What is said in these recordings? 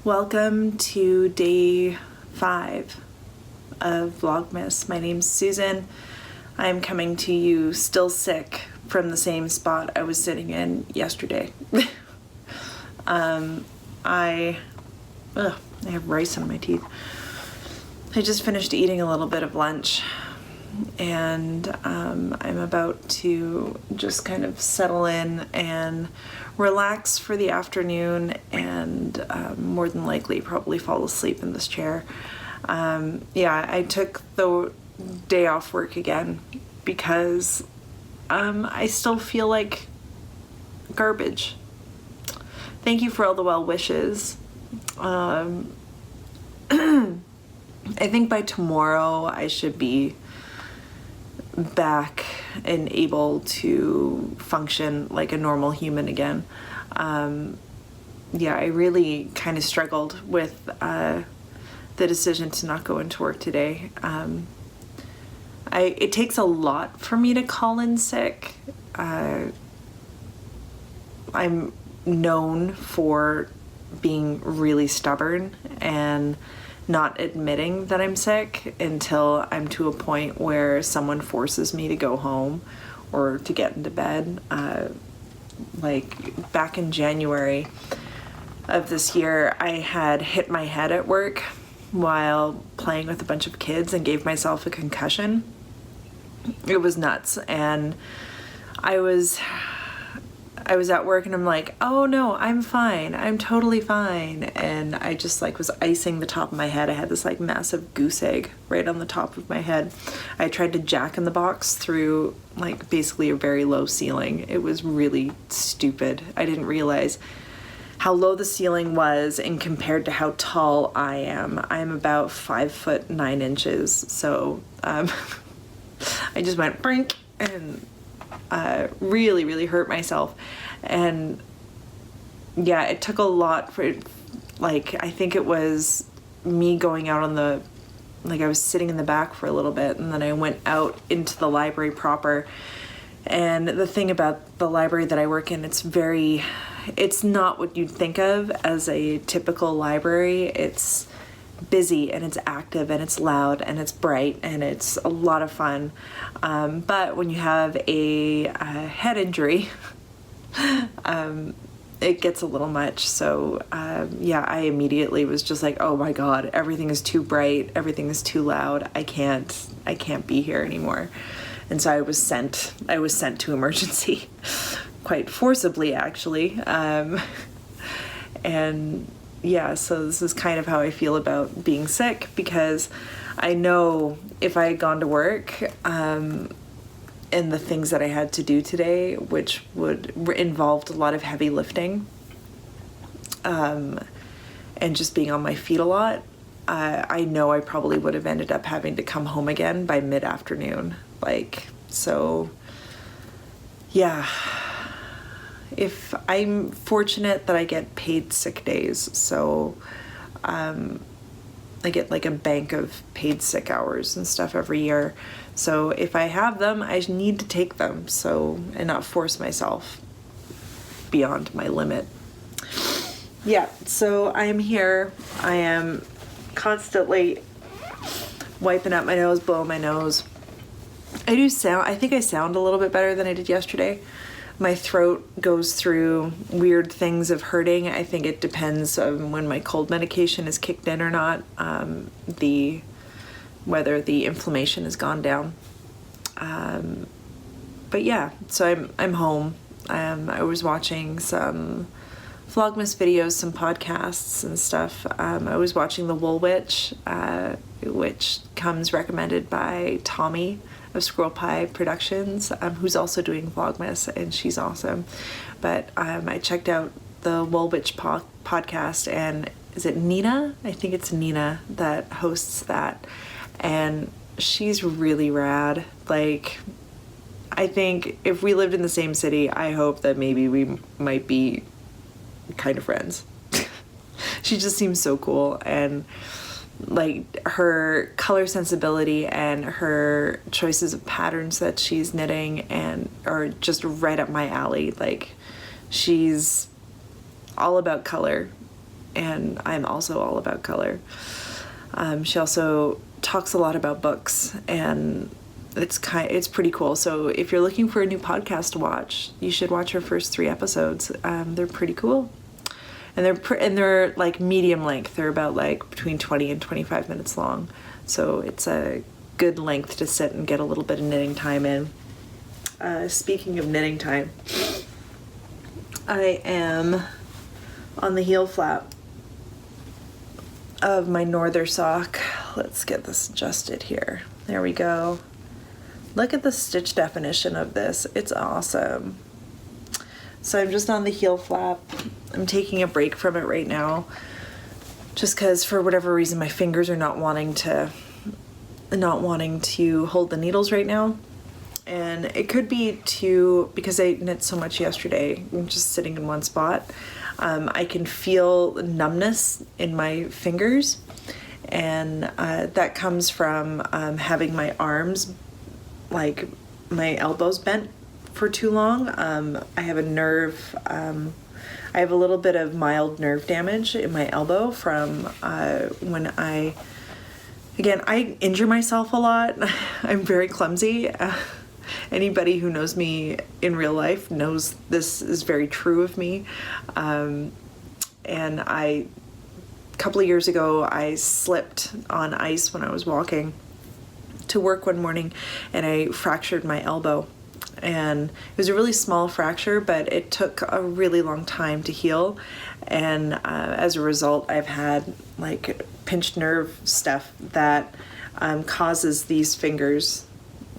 Welcome to day 5 of Vlogmas. My name's Susan. I'm coming to you still sick from the same spot I was sitting in yesterday. I have rice in my teeth. I just finished eating a little bit of lunch and I'm about to just kind of settle in and relax for the afternoon and more than likely probably fall asleep in this chair. I took the day off work again because I still feel like garbage. Thank you for all the well wishes. I think by tomorrow I should be back and able to function like a normal human again. I really kind of struggled with the decision to not go into work today. It takes a lot for me to call in sick. I'm known for being really stubborn and not admitting that I'm sick until I'm to a point where someone forces me to go home or to get into bed. Like back in January of this year, I had hit my head at work while playing with a bunch of kids and gave myself a concussion. It was nuts, and I was at work and I'm like, oh no, I'm fine. I'm totally fine. And I just like was icing the top of my head. I had this like massive goose egg right on the top of my head. I tried to jack in the box through like basically a very low ceiling. It was really stupid. I didn't realize how low the ceiling was and compared to how tall I am. I'm about 5'9". So I just went brink and really hurt myself. And yeah, it took a lot for, like, I think it was me going out on the, like I was sitting in the back for a little bit and then I went out into the library proper. And the thing about the library that I work in, it's not what you'd think of as a typical library. It's busy and it's active and it's loud and it's bright and it's a lot of fun. But when you have a head injury, it gets a little much. So I immediately was just like, oh my God, everything is too bright, everything is too loud. I can't be here anymore. And so I was sent to emergency quite forcibly, actually. So this is kind of how I feel about being sick, because I know if I had gone to work and the things that I had to do today, which involved a lot of heavy lifting and just being on my feet a lot, I know I probably would have ended up having to come home again by mid-afternoon. If I'm fortunate that I get paid sick days, so I get like a bank of paid sick hours and stuff every year. So if I have them, I need to take them, and not force myself beyond my limit. Yeah, so I'm here. I am constantly wiping out my nose, blowing my nose. I think I sound a little bit better than I did yesterday. My throat goes through weird things of hurting. I think it depends on when my cold medication is kicked in or not, whether the inflammation has gone down. So I'm home. I was watching some Vlogmas videos, some podcasts and stuff. I was watching the Woolen, which comes recommended by Tommy of Squirrel Pie Productions, who's also doing Vlogmas, and she's awesome. But I checked out the Wytch podcast, and is it Nina? I think it's Nina that hosts that, and she's really rad. Like, I think if we lived in the same city, I hope that maybe we might be kind of friends. She just seems so cool, and like her color sensibility and her choices of patterns that she's knitting and are just right up my alley. Like, she's all about color and I'm also all about color. She also talks a lot about books, and it's pretty cool. So if you're looking for a new podcast to watch, you should watch her first 3 episodes. They're pretty cool, and they're like medium length. They're about like between 20 and 25 minutes long, so it's a good length to sit and get a little bit of knitting time in. Speaking of knitting time, I am on the heel flap of my Norther sock. Let's get this adjusted here. There we go. Look at the stitch definition of this. It's awesome. So I'm just on the heel flap. I'm taking a break from it right now, just because for whatever reason my fingers are not wanting to hold the needles right now. And it could be because I knit so much yesterday, I'm just sitting in one spot. I can feel numbness in my fingers, and that comes from having my arms, like my elbows, bent for too long. I have I have a little bit of mild nerve damage in my elbow from when I injure myself a lot. I'm very clumsy. Anybody who knows me in real life knows this is very true of me. And a couple of years ago, I slipped on ice when I was walking to work one morning, and I fractured my elbow. And it was a really small fracture, but it took a really long time to heal. And as a result, I've had like pinched nerve stuff that causes these fingers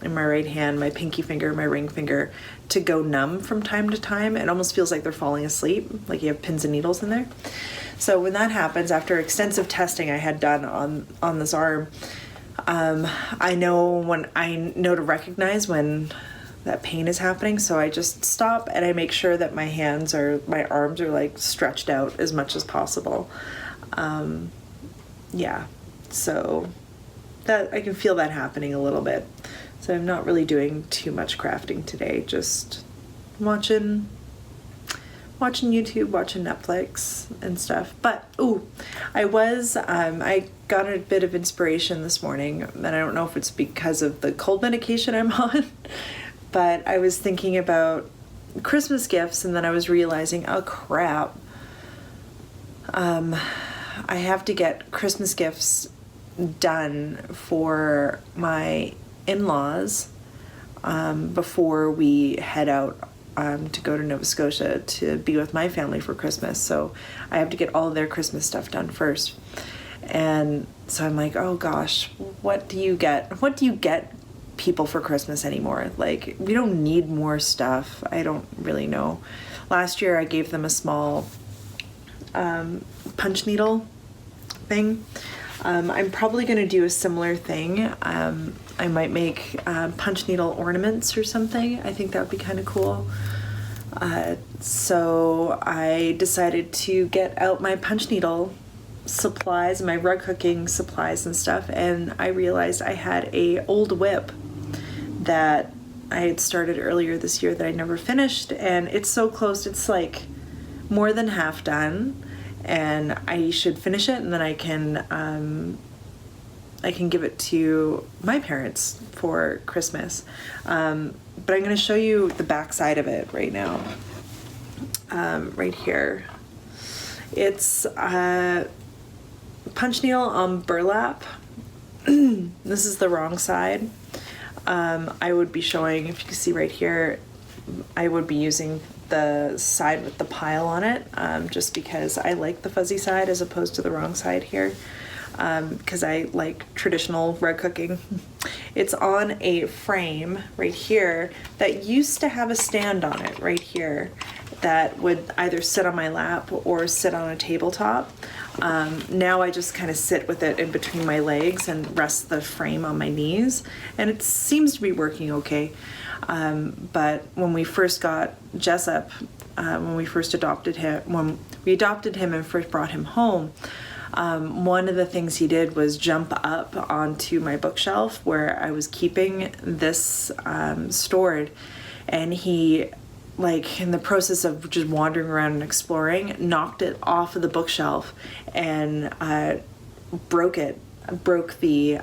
in my right hand, my pinky finger, my ring finger, to go numb from time to time. It almost feels like they're falling asleep, like you have pins and needles in there. So when that happens, after extensive testing I had done on this arm, I know to recognize when that pain is happening. So I just stop and I make sure that my arms are like stretched out as much as possible. Yeah, so that I can feel that happening a little bit. So I'm not really doing too much crafting today, just watching YouTube, watching Netflix and stuff. But I got a bit of inspiration this morning, and I don't know if it's because of the cold medication I'm on, but I was thinking about Christmas gifts, and then I was realizing, oh crap, I have to get Christmas gifts done for my in-laws before we head out to go to Nova Scotia to be with my family for Christmas. So I have to get all of their Christmas stuff done first. And so I'm like, oh gosh, what do you get people for Christmas anymore? Like, we don't need more stuff. I don't really know. Last year I gave them a small punch needle thing. I'm probably going to do a similar thing. I might make punch needle ornaments or something. I think that would be kind of cool. So I decided to get out my punch needle supplies, my rug hooking supplies and stuff, and I realized I had a old whip that I had started earlier this year that I never finished, and it's so close. It's like more than half done, and I should finish it, and then I can give it to my parents for Christmas. But I'm going to show you the back side of it right now. Right here. It's punch needle on burlap. This is the wrong side. I would be showing, if you can see right here, I would be using the side with the pile on it, just because I like the fuzzy side as opposed to the wrong side here, because I like traditional rug hooking. It's on a frame right here that used to have a stand on it right here that would either sit on my lap or sit on a tabletop. Now I just kind of sit with it in between my legs and rest the frame on my knees, and it seems to be working okay. But when we first got Jessup, when we adopted him and first brought him home, one of the things he did was jump up onto my bookshelf where I was keeping this stored, and he like in the process of just wandering around and exploring, knocked it off of the bookshelf and broke it. Broke the,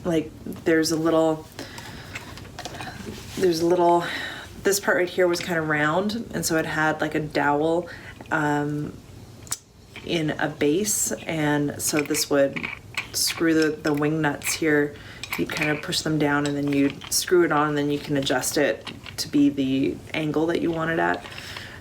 like there's a little, this part right here was kind of round, and so it had like a dowel in a base, and so this would screw the wing nuts here. You'd kind of push them down and then you'd screw it on, and then you can adjust it to be the angle that you want it at.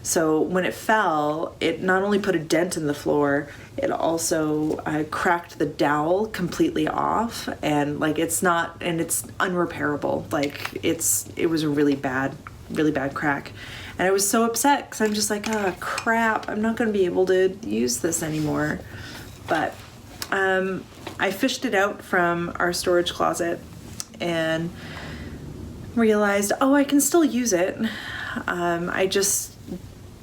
So when it fell, it not only put a dent in the floor, it also cracked the dowel completely off, and like it's unrepairable. Like it was a really bad crack. And I was so upset because I'm just like, oh crap, I'm not going to be able to use this anymore. But I fished it out from our storage closet and realized, oh, I can still use it. I just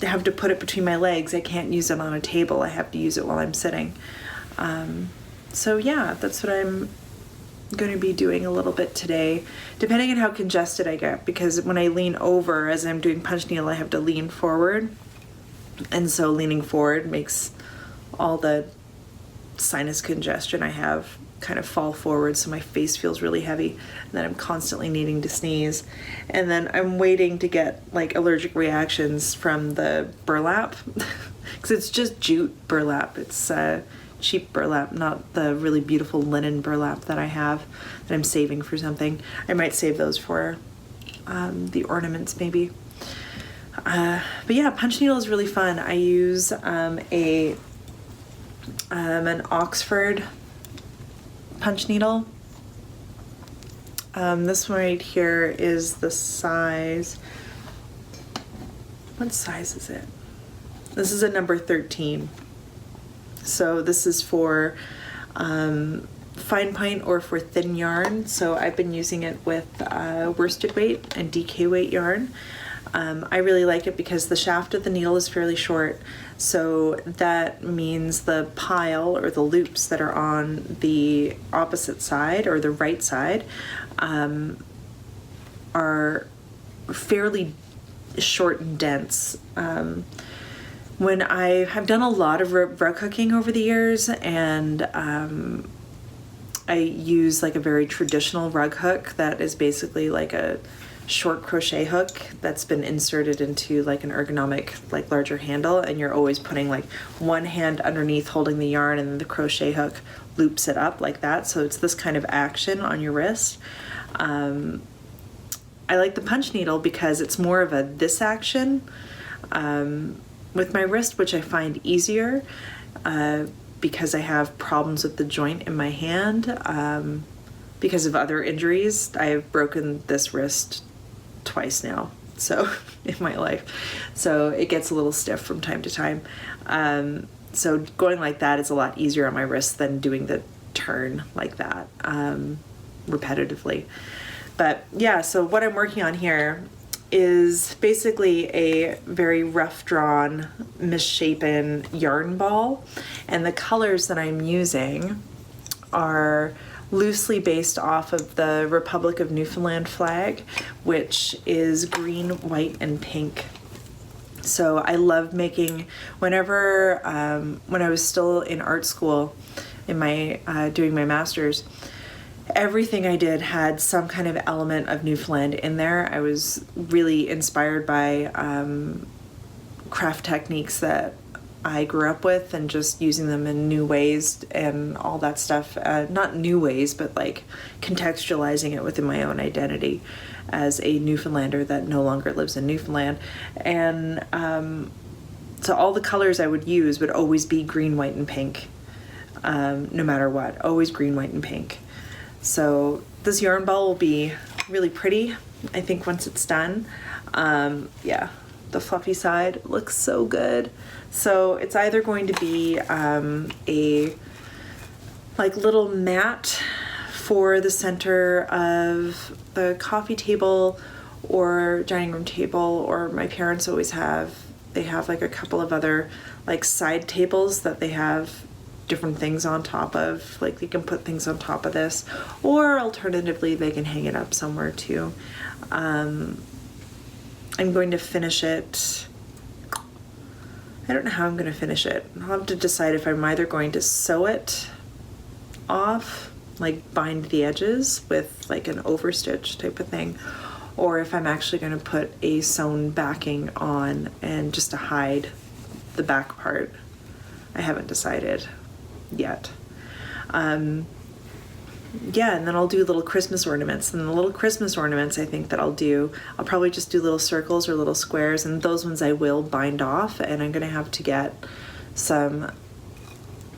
have to put it between my legs. I can't use it on a table. I have to use it while I'm sitting. So yeah, that's what I'm going to be doing a little bit today, depending on how congested I get, because when I lean over as I'm doing punch needle, I have to lean forward, and so leaning forward makes all the sinus congestion I have kind of fall forward, so my face feels really heavy, and then I'm constantly needing to sneeze. And then I'm waiting to get like allergic reactions from the burlap because it's just jute burlap. It's cheap burlap, not the really beautiful linen burlap that I have that I'm saving for something. I might save those for the ornaments maybe. But yeah, punch needle is really fun. I use an Oxford punch needle. This one right here is the size. What size is it? This is a number 13. So this is for fine point or for thin yarn. So I've been using it with worsted weight and DK weight yarn. I really like it because the shaft of the needle is fairly short. So that means the pile or the loops that are on the opposite side or the right side are fairly short and dense. When I've done a lot of rug hooking over the years, and I use like a very traditional rug hook that is basically like a short crochet hook that's been inserted into like an ergonomic, like larger handle, and you're always putting like one hand underneath holding the yarn, and then the crochet hook loops it up like that. So it's this kind of action on your wrist. I like the punch needle because it's more of a this action with my wrist, which I find easier because I have problems with the joint in my hand because of other injuries. I have broken this wrist twice now, so in my life, so it gets a little stiff from time to time. So going like that is a lot easier on my wrist than doing the turn like that repetitively. But yeah, so what I'm working on here is basically a very rough drawn, misshapen yarn ball, and the colors that I'm using are loosely based off of the Republic of Newfoundland flag, which is green, white, and pink. So I love making, whenever, when I was still in art school, in my, doing my master's, everything I did had some kind of element of Newfoundland in there. I was really inspired by craft techniques that I grew up with, and just using them in new ways and all that stuff. Not new ways, but like contextualizing it within my own identity as a Newfoundlander that no longer lives in Newfoundland. And so all the colors I would use would always be green, white, and pink, no matter what, always green, white, and pink. So this yarn ball will be really pretty, I think, once it's done. Yeah, the fluffy side looks so good. So it's either going to be a like little mat for the center of the coffee table or dining room table, or my parents always have, they have like a couple of other like side tables that they have different things on top of, like they can put things on top of this, or alternatively they can hang it up somewhere too. I'm going to finish it. I don't know how I'm going to finish it. I'll have to decide if I'm either going to sew it off, like bind the edges with like an overstitch type of thing, or if I'm actually going to put a sewn backing on and just to hide the back part. I haven't decided yet. Yeah, and then I'll do little Christmas ornaments. And the little Christmas ornaments I think that I'll probably just do little circles or little squares, and those ones I will bind off, and I'm gonna have to get some,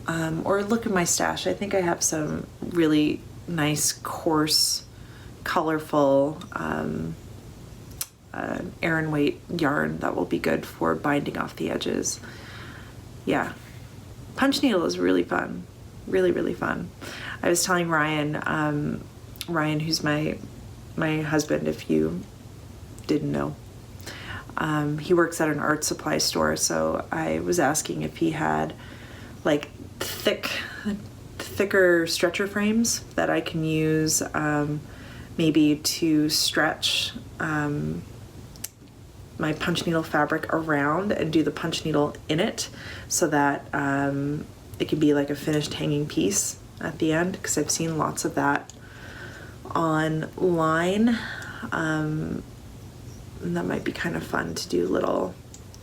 or look in my stash. I think I have some really nice, coarse, colorful Aran weight yarn that will be good for binding off the edges. Yeah, punch needle is really fun. Really, really fun. I was telling Ryan, Ryan, who's my husband, if you didn't know, he works at an art supply store, so I was asking if he had like thicker stretcher frames that I can use maybe to stretch my punch needle fabric around and do the punch needle in it, so that it can be like a finished hanging piece at the end, because I've seen lots of that online. And that might be kind of fun to do little,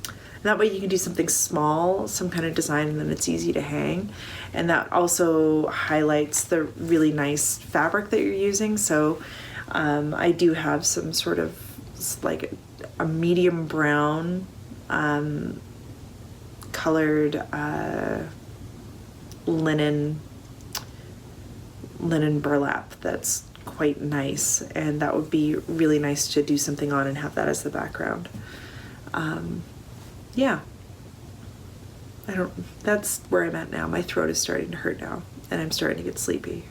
and that way you can do something small, some kind of design, and then it's easy to hang. And that also highlights the really nice fabric that you're using. So I do have some sort of like a medium brown colored linen burlap that's quite nice, and that would be really nice to do something on and have that as the background. Yeah, that's where I'm at now. My throat is starting to hurt now, and I'm starting to get sleepy.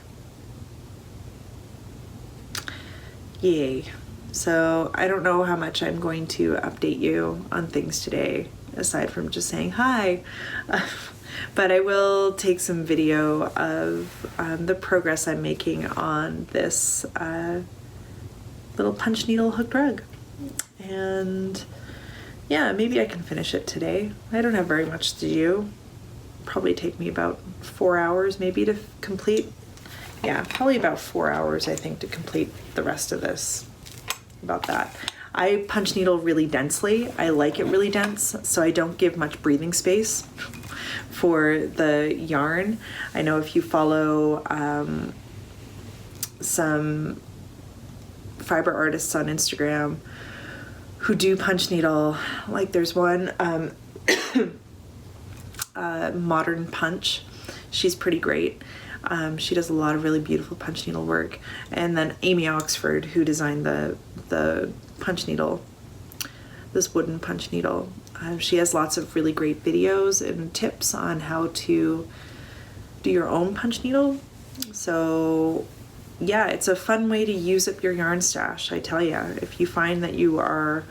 Yay. So I don't know how much I'm going to update you on things today, aside from just saying hi. But I will take some video of the progress I'm making on this little punch needle hooked rug. And yeah, maybe I can finish it today. I don't have very much to do. Probably take me about 4 hours maybe to complete. Yeah, probably about 4 hours I think to complete the rest of this. About that. I punch needle really densely. I like it really dense, so I don't give much breathing space for the yarn. I know if you follow some fiber artists on Instagram who do punch needle, like there's one, Modern Punch. She's pretty great. She does a lot of really beautiful punch needle work. And then Amy Oxford, who designed the punch needle, this wooden punch needle. She has lots of really great videos and tips on how to do your own punch needle. So yeah, it's a fun way to use up your yarn stash. I tell you, if you find that you are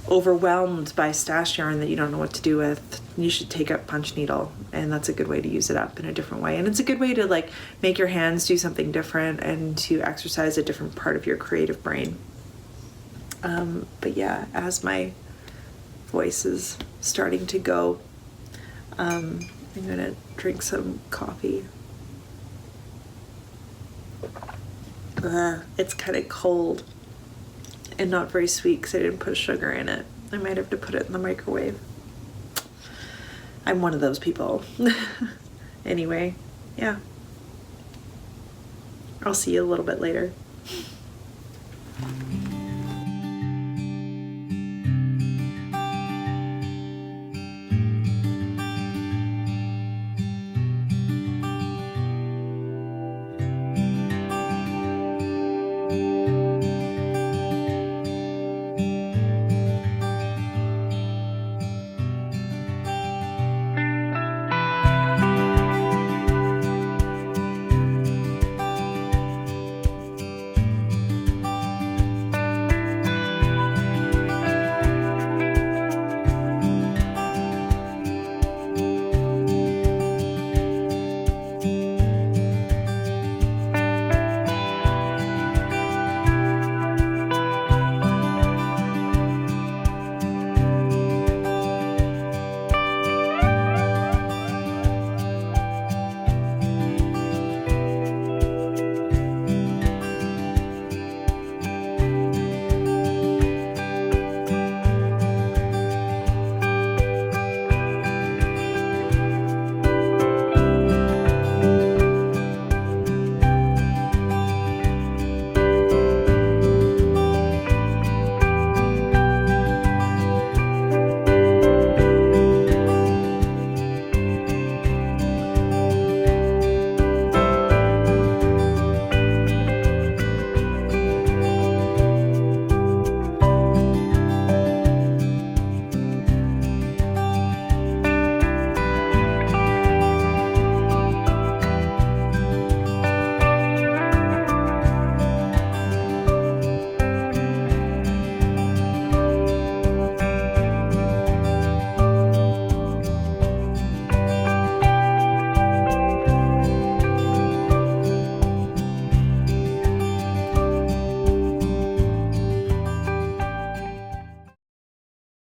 overwhelmed by stash yarn that you don't know what to do with, you should take up punch needle, and that's a good way to use it up in a different way. And it's a good way to like make your hands do something different and to exercise a different part of your creative brain. But yeah, as my voice is starting to go, I'm gonna drink some coffee. It's kind of cold and not very sweet because I didn't put sugar in it. I might have to put it in the microwave. I'm one of those people. Anyway, yeah. I'll see you a little bit later.